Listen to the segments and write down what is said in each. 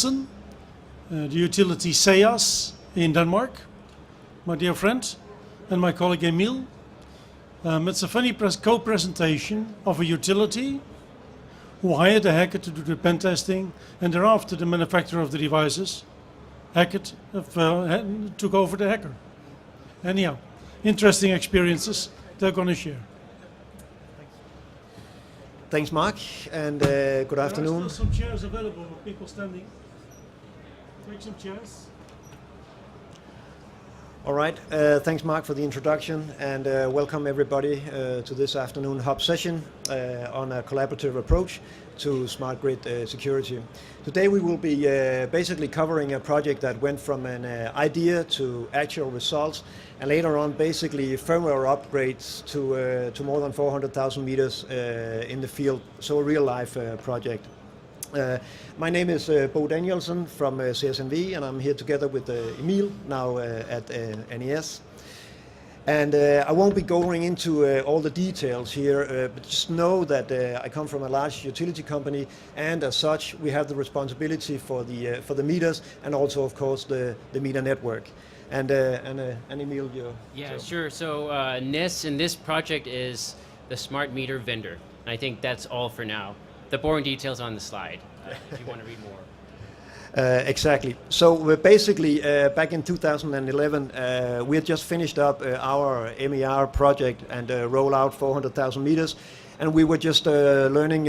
The utility SEAS in Denmark, my dear friend, and my colleague Emil. It's a funny co-presentation of a utility who hired a hacker to do the pen testing, and thereafter the manufacturer of the devices, Hackett, took over the hacker. Anyhow, interesting experiences they're going to share. Thanks, Mark, and good afternoon. There are still some chairs available for people standing. Take some chairs. All right, thanks, Mark, for the introduction, and welcome everybody to this afternoon hub session on a collaborative approach to smart grid security. Today we will be basically covering a project that went from an idea to actual results, and later on basically firmware upgrades to more than 400,000 meters in the field, so a real-life project. My name is Bo Danielsen from CSNV, and I'm here together with Emil now at NES. And I won't be going into all the details here, but just know that I come from a large utility company, and as such we have the responsibility for the meters and also, of course, the meter network. And Emil, you. Yeah, sure. So NES in this project is the smart meter vendor, and I think that's all for now. The boring details on the slide, if you want to read more. Exactly. So basically, back in 2011, we had just finished up our MER project and roll out 400,000 meters, and we were just learning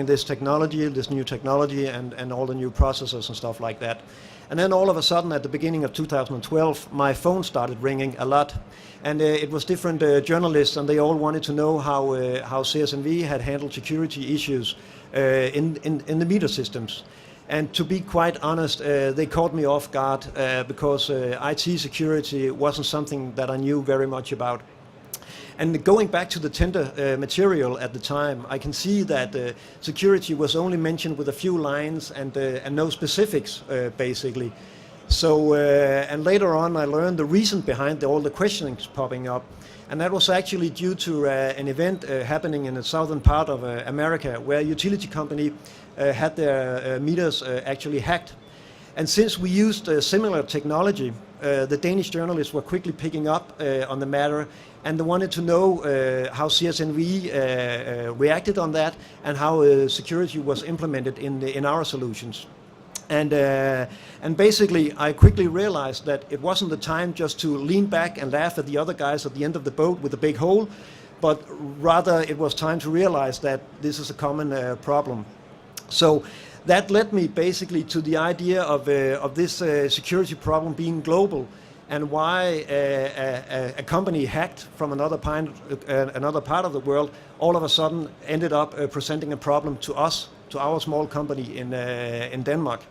this technology, this new technology, and all the new processors and stuff like that. And then all of a sudden, at the beginning of 2012, my phone started ringing a lot, and it was different journalists, and they all wanted to know how CSNV had handled security issues in the meter systems. And to be quite honest, they caught me off guard because IT security wasn't something that I knew very much about. And going back to the tender material at the time, I can see that security was only mentioned with a few lines and no specifics, basically. So, and later on I learned the reason behind all the questionings popping up. And that was actually due to an event happening in the southern part of America, where a utility company had their meters actually hacked. And since we used similar technology, the Danish journalists were quickly picking up on the matter, and they wanted to know how CSNV reacted on that and how security was implemented in our solutions. And basically, I quickly realized that it wasn't the time just to lean back and laugh at the other guys at the end of the boat with a big hole, but rather it was time to realize that this is a common problem. So that led me basically to the idea of this security problem being global, and why a company hacked from another part of the world all of a sudden ended up presenting a problem to us, to our small company in Denmark.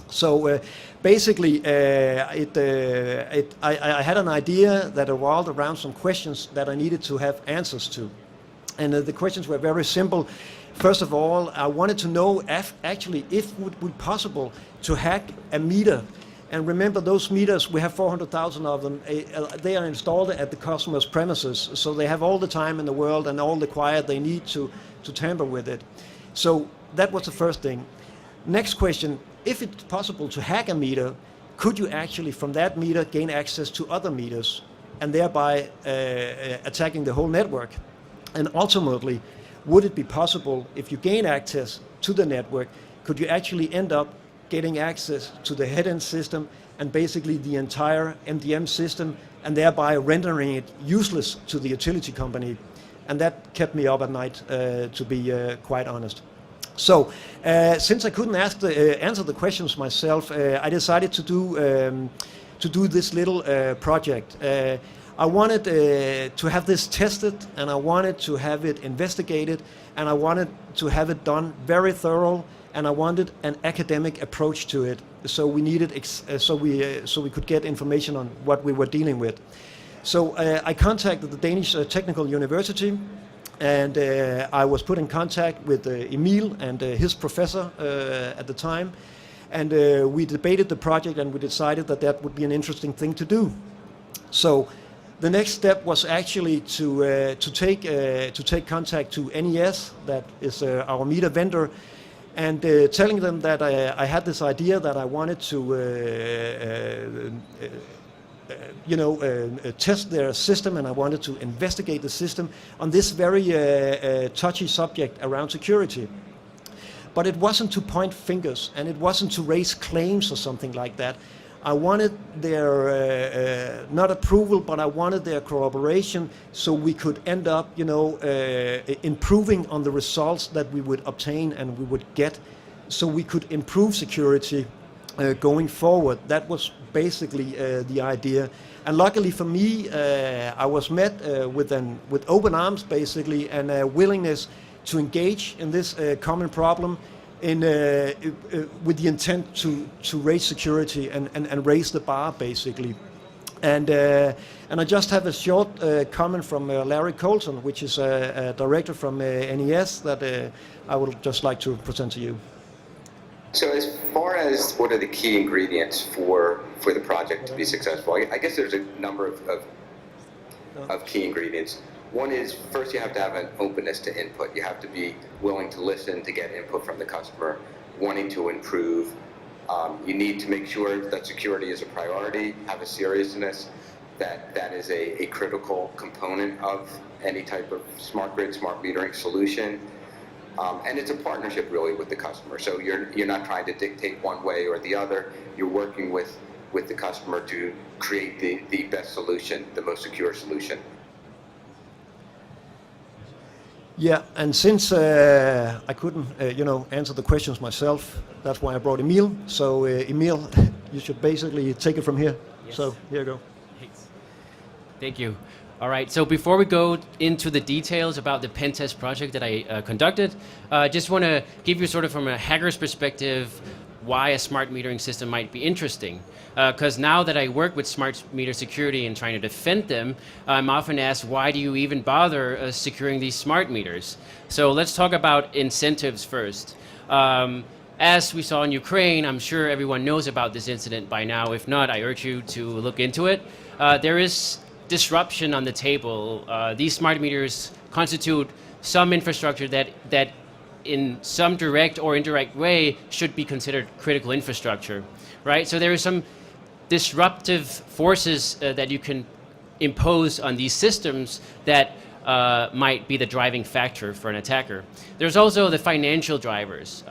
So basically, I had an idea that revolved around some questions that I needed to have answers to. And the questions were very simple. First of all, I wanted to know if it would be possible to hack a meter. And remember, those meters, we have 400,000 of them. They are installed at the customer's premises, so they have all the time in the world and all the quiet they need to tamper with it. So that was the first thing. Next question, if it's possible to hack a meter, could you actually from that meter gain access to other meters and thereby attacking the whole network? And ultimately, would it be possible, if you gain access to the network, could you actually end up getting access to the head-end system and basically the entire MDM system, and thereby rendering it useless to the utility company? And that kept me up at night, to be quite honest. So, since I couldn't answer the questions myself, I decided to do this little project. I wanted to have this tested, and I wanted to have it investigated, and I wanted to have it done very thorough, and I wanted an academic approach to it. So we needed, so we could get information on what we were dealing with. So I contacted the Danish Technical University, and I was put in contact with Emil and his professor at the time, and we debated the project, and we decided that that would be an interesting thing to do. So the next step was actually to take contact to NES, that is our meter vendor, and telling them that I had this idea that I wanted to test their system, and I wanted to investigate the system on this very touchy subject around security. But it wasn't to point fingers, and it wasn't to raise claims or something like that. I wanted their, not approval, but I wanted their cooperation so we could end up, improving on the results that we would obtain and we would get, so we could improve security going forward. That was basically the idea. And luckily for me, I was met with open arms, basically, and a willingness to engage in this common problem with the intent to raise security and raise the bar, basically. And I just have a short comment from Larry Colton, which is a director from NES, that I would just like to present to you. So as far as what are the key ingredients for the project to be successful, I guess there's a number of key ingredients. One is, first, you have to have an openness to input. You have to be willing to listen, to get input from the customer, wanting to improve. You need to make sure that security is a priority, have a seriousness, that is a critical component of any type of smart grid, smart metering solution. And it's a partnership, really, with the customer. So you're not trying to dictate one way or the other. You're working with the customer to create the best solution, the most secure solution. Yeah, and since I couldn't, answer the questions myself, that's why I brought Emil. So, Emil, you should basically take it from here. Yes. So, here you go. Thanks. Thank you. All right, so before we go into the details about the pen test project that I conducted, I just want to give you sort of from a hacker's perspective why a smart metering system might be interesting. Because now that I work with smart meter security and trying to defend them, I'm often asked, why do you even bother securing these smart meters? So let's talk about incentives first. As we saw in Ukraine, I'm sure everyone knows about this incident by now. If not, I urge you to look into it. There is disruption on the table. These smart meters constitute some infrastructure that in some direct or indirect way should be considered critical infrastructure, right? So there are some disruptive forces that you can impose on these systems that might be the driving factor for an attacker. There's also the financial drivers.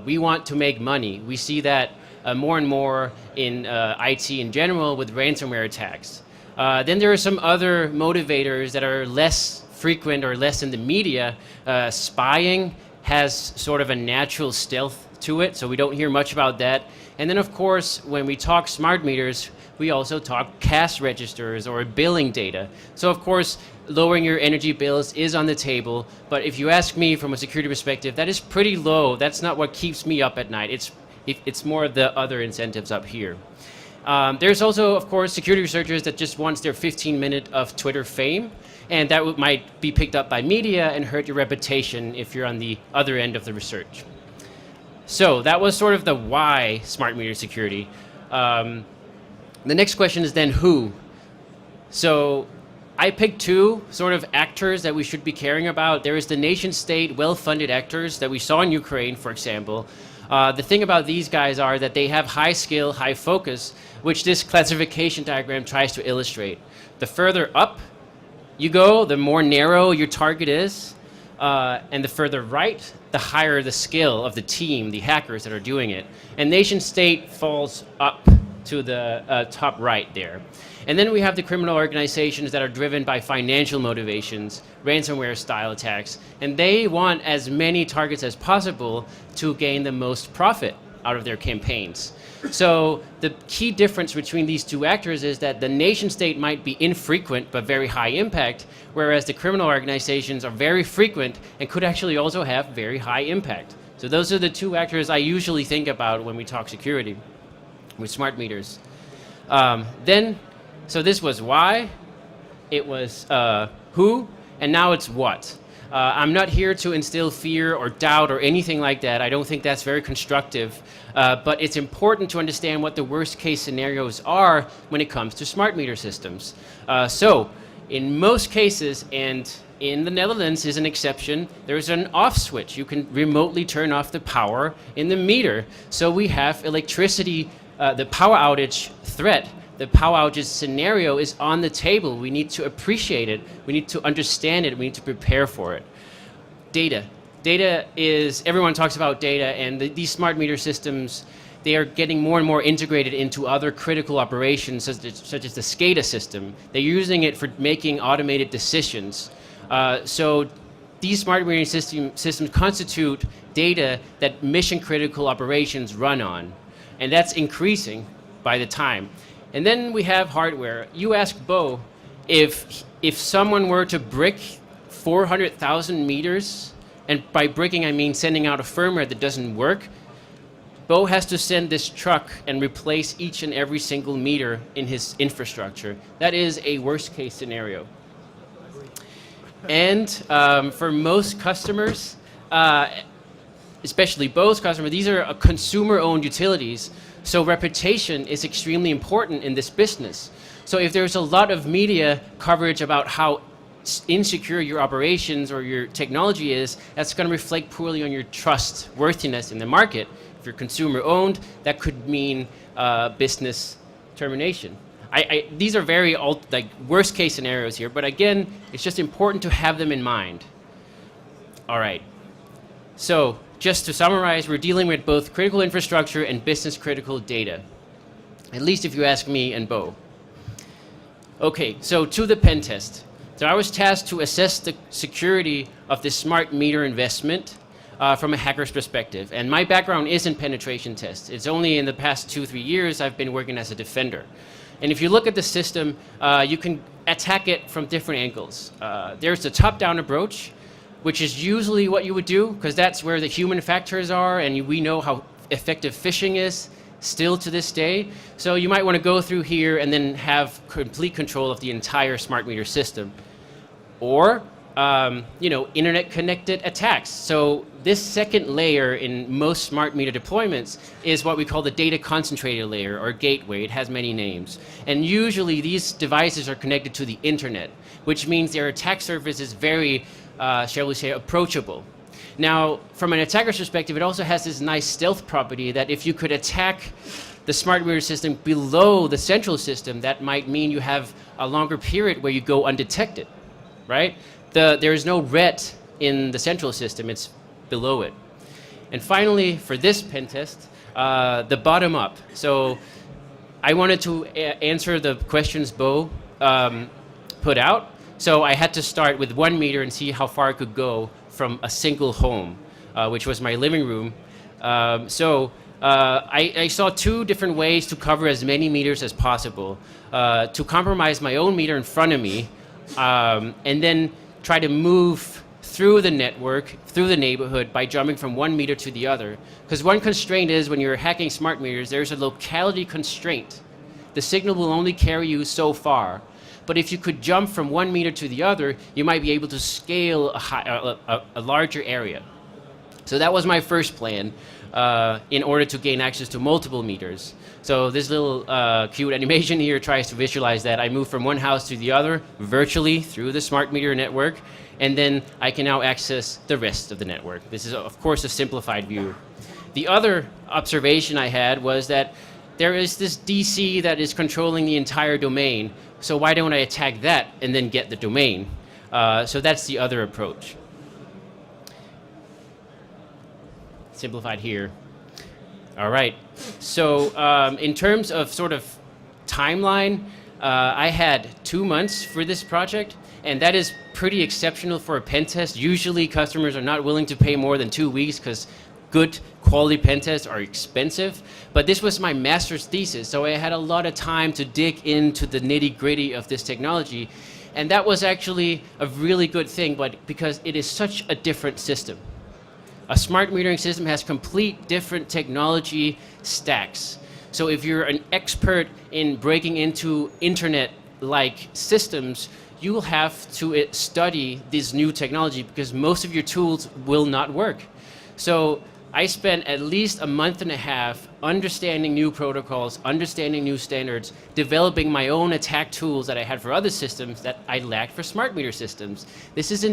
We want to make money. We see that more and more in IT in general with ransomware attacks. Then there are some other motivators that are less frequent or less in the media. Spying has sort of a natural stealth to it, so we don't hear much about that. And then, of course, when we talk smart meters, we also talk cash registers or billing data. So, of course, lowering your energy bills is on the table, but if you ask me from a security perspective, that is pretty low. That's not what keeps me up at night. It's more of the other incentives up here. There's also, of course, security researchers that just want their 15-minute of Twitter fame, and that might be picked up by media and hurt your reputation if you're on the other end of the research. So that was sort of the why smart meter security. The next question is then who? So I picked two sort of actors that we should be caring about. There is the nation state well-funded actors that we saw in Ukraine, for example. The thing about these guys are that they have high skill, high focus, which this classification diagram tries to illustrate. The further up you go, the more narrow your target is, and the further right, the higher the skill of the team, the hackers that are doing it. And nation state falls up to the top right there. And then we have the criminal organizations that are driven by financial motivations, ransomware style attacks, and they want as many targets as possible to gain the most profit out of their campaigns. So the key difference between these two actors is that the nation state might be infrequent but very high impact, whereas the criminal organizations are very frequent and could actually also have very high impact. So those are the two actors I usually think about when we talk security with smart meters. So this was why, it was who, and now it's what. I'm not here to instill fear or doubt or anything like that. I don't think that's very constructive. But it's important to understand what the worst case scenarios are when it comes to smart meter systems. So in most cases, and in the Netherlands is an exception. There's an off switch. You can remotely turn off the power in the meter. So we have electricity, the power outage threat, the power outage scenario is on the table. We need to appreciate it. We need to understand it. We need to prepare for it. Data. Data is, everyone talks about data, and these smart meter systems, they are getting more and more integrated into other critical operations, such as the SCADA system. They're using it for making automated decisions. So these smart metering systems constitute data that mission-critical operations run on, and that's increasing by the time. And then we have hardware. You asked Bo if someone were to brick 400,000 meters, and by bricking I mean sending out a firmware that doesn't work, Bo has to send this truck and replace each and every single meter in his infrastructure. That is a worst-case scenario. And for most customers, especially Bo's customers, these are consumer-owned utilities, so reputation is extremely important in this business. So if there's a lot of media coverage about how insecure your operations or your technology is, that's going to reflect poorly on your trustworthiness in the market. If you're consumer-owned, that could mean business termination. These are very worst-case scenarios here, but again, it's just important to have them in mind. All right. So just to summarize, we're dealing with both critical infrastructure and business-critical data, at least if you ask me and Bo. Okay, so to the pen test. So I was tasked to assess the security of this smart meter investment from a hacker's perspective. And my background isn't penetration tests. It's only in the past 2-3 years I've been working as a defender. And if you look at the system, you can attack it from different angles. There's the top-down approach, which is usually what you would do, because that's where the human factors are, and we know how effective phishing is still to this day. So you might want to go through here and then have complete control of the entire smart meter system. Or, internet-connected attacks. So this second layer in most smart meter deployments is what we call the data concentrator layer, or gateway. It has many names. And usually these devices are connected to the internet, which means their attack surface is very, shall we say, approachable. Now, from an attacker's perspective, it also has this nice stealth property that if you could attack the smart meter system below the central system, that might mean you have a longer period where you go undetected, right? There is no red in the central system, it's below it. And finally, for this pen test, the bottom up. So I wanted to answer the questions Bo put out. So I had to start with 1 meter and see how far I could go from a single home, which was my living room. I saw 2 different ways to cover as many meters as possible. To compromise my own meter in front of me, and then try to move through the network, through the neighborhood, by jumping from 1 meter to the other. Because one constraint is when you're hacking smart meters, there's a locality constraint. The signal will only carry you so far. But if you could jump from 1 meter to the other, you might be able to scale a larger area. So that was my first plan in order to gain access to multiple meters. So this little cute animation here tries to visualize that. I moved from one house to the other virtually through the smart meter network, and then I can now access the rest of the network. This is, of course, a simplified view. The other observation I had was that there is this DC that is controlling the entire domain. So why don't I attack that and then get the domain? So that's the other approach. Simplified here. All right. So in terms of sort of timeline, I had 2 months for this project, and that is pretty exceptional for a pen test. Usually customers are not willing to pay more than 2 weeks because good quality pen tests are expensive. But this was my master's thesis, so I had a lot of time to dig into the nitty-gritty of this technology. And that was actually a really good thing, but because it is such a different system. A smart metering system has complete different technology stacks. So if you're an expert in breaking into internet-like systems, you will have to study this new technology because most of your tools will not work. So I spent at least a month and a half understanding new protocols, understanding new standards, developing my own attack tools that I had for other systems that I lacked for smart meter systems. This is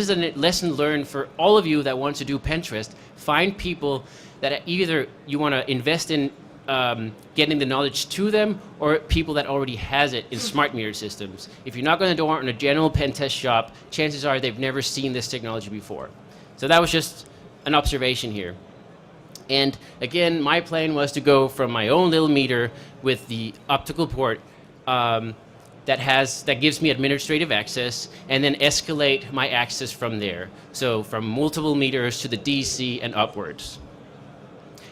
a lesson learned for all of you that want to do Pinterest. Find people that either you want to invest in getting the knowledge to them, or people that already has it in smart meter systems. If you're not going to go out in a general pen test shop, chances are they've never seen this technology before. So that was just an observation here. And again, my plan was to go from my own little meter with the optical port that gives me administrative access, and then escalate my access from there. So from multiple meters to the DC and upwards.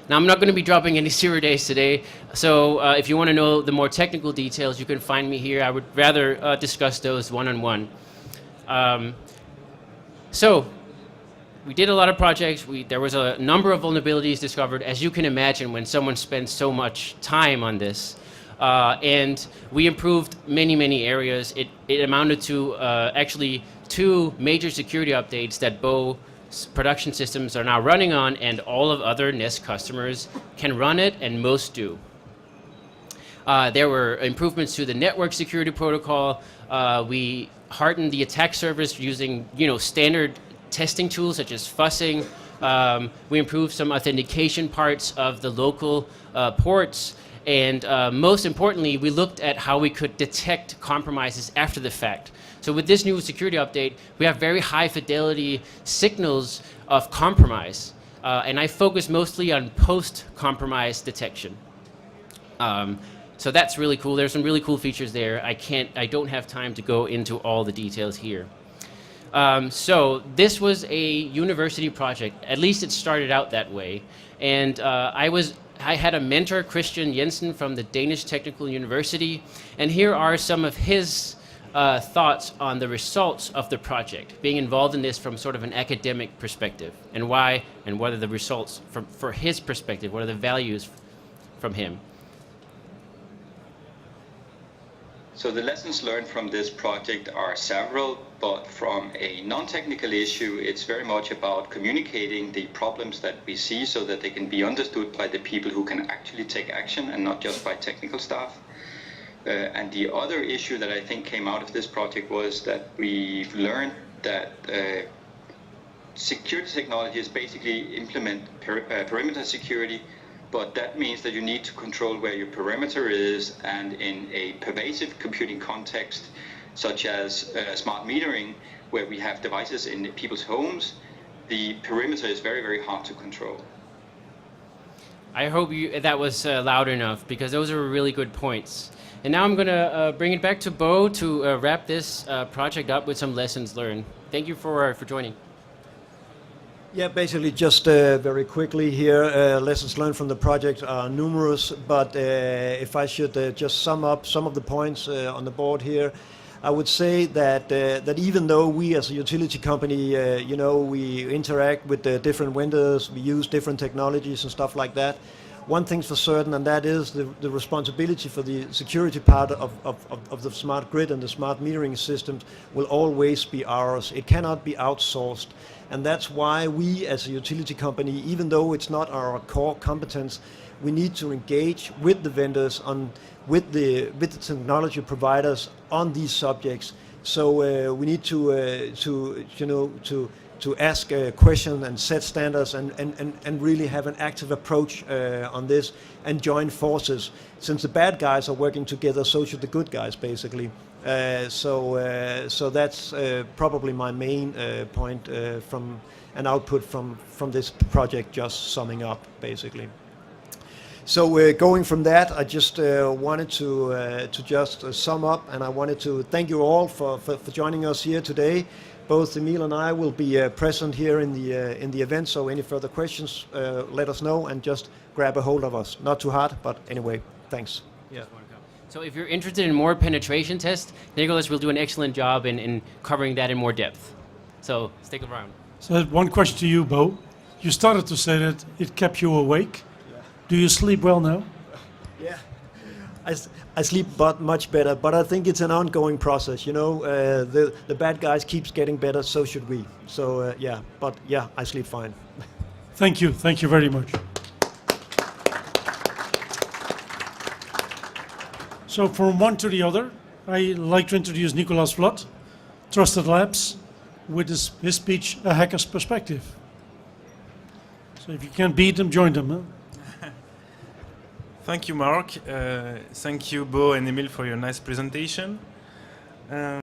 Now, I'm not going to be dropping any 0 days today, so if you want to know the more technical details, you can find me here. I would rather discuss those one-on-one. So we did a lot of projects. There was a number of vulnerabilities discovered, as you can imagine, when someone spends so much time on this. And we improved many, many areas. It amounted to actually 2 major security updates that Bow production systems are now running on, and all of other Nest customers can run it, and most do. There were improvements to the network security protocol. We hardened the attack surface using standard testing tools such as fuzzing. We improved some authentication parts of the local ports. And most importantly, we looked at how we could detect compromises after the fact. So with this new security update, we have very high fidelity signals of compromise. And I focus mostly on post-compromise detection. So that's really cool. There's some really cool features there. I don't have time to go into all the details here. So this was a university project. At least it started out that way. And I had a mentor, Christian Jensen, from the Danish Technical University, and here are some of his thoughts on the results of the project, being involved in this from sort of an academic perspective, and why, and what are the results for his perspective, what are the values from him. So the lessons learned from this project are several, but from a non-technical issue, it's very much about communicating the problems that we see so that they can be understood by the people who can actually take action and not just by technical staff. And the other issue that I think came out of this project was that we've learned that security technology is basically implement perimeter security, but that means that you need to control where your perimeter is, and in a pervasive computing context, such as smart metering, where we have devices in people's homes, the perimeter is very, very hard to control. I hope that was loud enough, because those are really good points. And now I'm going to bring it back to Bo to wrap this project up with some lessons learned. Thank you for joining. Yeah, basically just very quickly here, lessons learned from the project are numerous, but if I should just sum up some of the points on the board here, I would say that that even though we as a utility company, we interact with the different vendors, we use different technologies and stuff like that, one thing's for certain, and that is the responsibility for the security part of the smart grid and the smart metering systems will always be ours. It cannot be outsourced. And that's why we as a utility company, even though it's not our core competence, we need to engage with the vendors with the technology providers on these subjects. So we need to ask a question and set standards and really have an active approach on this and join forces. Since the bad guys are working together, so should the good guys, basically. So that's probably my main point from an output from this project, just summing up, basically. So going from that, I just wanted to just sum up, and I wanted to thank you all for joining us here today. Both Emil and I will be present here in the event, so any further questions, let us know and just grab a hold of us. Not too hard, but anyway, thanks. Yeah. So if you're interested in more penetration tests, Nicholas will do an excellent job in covering that in more depth. So stick around. So one question to you, Bo. You started to say that it kept you awake. Yeah. Do you sleep well now? Yeah, I sleep much better, but I think it's an ongoing process. The bad guys keeps getting better, so should we. So yeah, but yeah, I sleep fine. Thank you. Thank you very much. So from one to the other, I'd like to introduce Nicolas Vlot, Trusted Labs, with his speech, A Hacker's Perspective. So if you can't beat them, join them. Huh? Thank you, Mark. Thank you, Bo and Emil, for your nice presentation.